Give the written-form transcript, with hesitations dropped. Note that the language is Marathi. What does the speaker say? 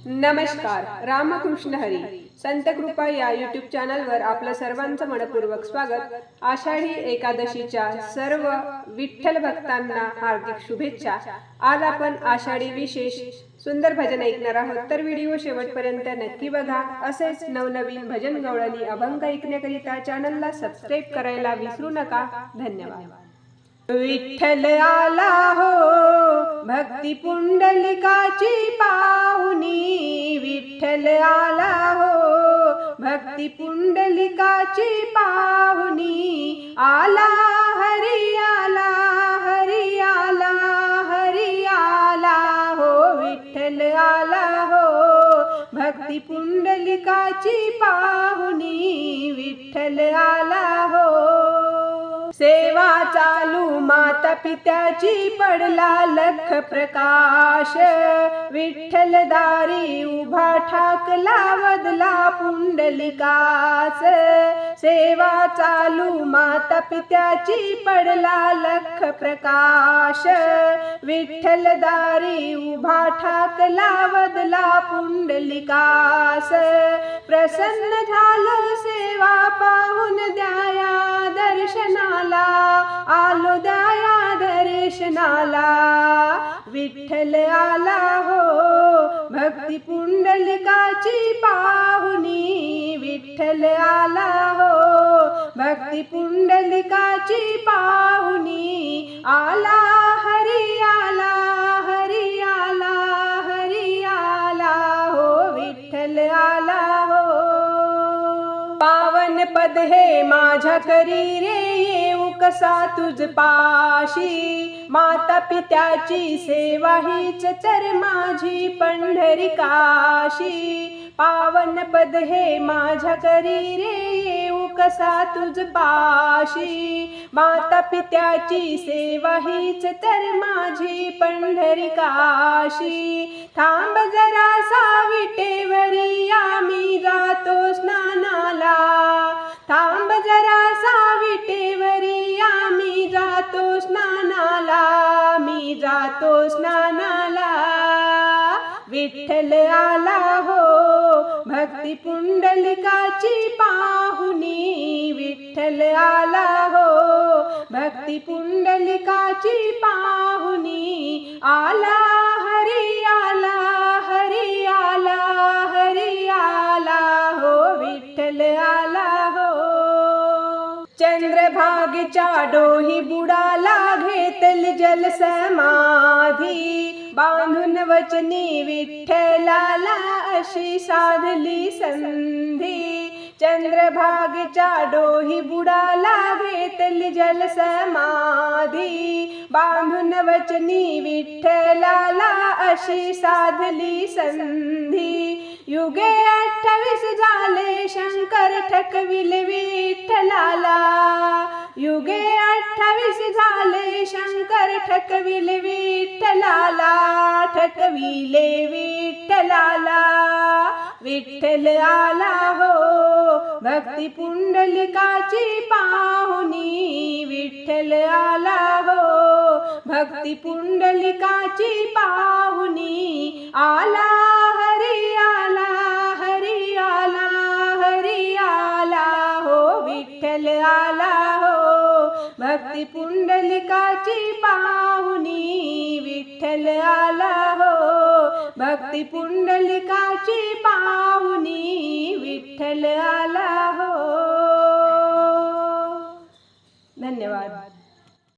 नमस्कार. रामकृष्ण हरी. संत कृपा या यूट्यूब चॅनलवर आपलं सर्वांचं मनपूर्वक स्वागत. आषाढी एकादशीच्या सर्व विठ्ठल भक्तांना हार्दिक शुभेच्छा. आज आपण आषाढी विशेष सुंदर भजन ऐकणार आहोत, तर व्हिडिओ शेवटपर्यंत नक्की बघा. असेच नवनवीन भजन गवळणी अभंग ऐकण्याकरिता चॅनलला सबस्क्राईब करायला विसरू नका. धन्यवाद. विठ्ठल आला हो भक्ती पुंडलिकाची पाहुनी, विठ्ठल आला हो भक्ती पुंडलिकाची पाहुनी. आला हरी आला हरी आला हरी आला हो, विठ्ठल आला हो भक्ती पुंडलिकाची पाहुनी, विठ्ठल आला हो. सेवा चालू माता पित्याची पडला लख प्रकाश, विठ्ठल दारी उभा ठाकला वदला पुंडलिकास. सेवा चालू माता पित्याची पडला लख प्रकाश, विठ्ठल दारी उभा ठाकला वदला पुंडलिकास. प्रसन्न झालं सेवा पाहून द्याया दर्शनाला, आलो दया दर्शनाला. विठ्ठल आला हो भक्ती पुंडलिकाची पाहुनी, विठ्ठल आला हो भक्ती पुंडलिकाची पाहुनी. आला हरी आला हरी आला हरी आला हो, विठ्ठल आला हो. पावन पद हे माझ्या करी रे येऊ कसा तुझ पाशी, माता पित्याची सेवा हीच तर माझी पंढरीकाशी. पावन पद हे माझ्या करी रे येऊ कसा तुझ पाशी, माता पित्याची सेवा हीच तर माझी पंढरीकाशी. थांब जरासा विटेवरी आम्ही जातो स्नानाला, थांब जरासा विटेवरी आम्ही जातो स्नानाला, मी जातो स्नानाला. विठ्ठल आला हो भक्ती पुंडलिकाची पाहुनी, विठ्ठल आला हो भक्ती पुंडलिकाची पाहुनी. आला हरी आला हरी आला हरी आला हो, विठ्ठल आला हो. चंद्रभागेच्या डोही बुडाला घेतली जल समाधी, बांधून वचनी विठ्ठलाला अशी साधली संधी. चंद्रभागेच्या डोही बुडाला घेतली जल समाधी, बांधून वचनी विठ्ठलाला अशी साधली संधी. युगे 28 झाले शंकर ठकविले विठ्ठलाला, युगे 28 झाले शंकर ठकविले विठ्ठलाला, ठकविले विठ्ठलाला. विठ्ठल आला हो भक्ती पुंडलिकाची पाहुनी, विठ्ठल आला हो भक्ती पुंडलिकाची पाहुनी. आला हरी आला हरी आला हरी आला हो, विठ्ठल आला हो भक्ती पुंडलिकाची पाहुनी, विठ्ठल आला हो भक्ती पुंडलिकाची पाहुनी, विठ्ठल आला हो. धन्यवाद.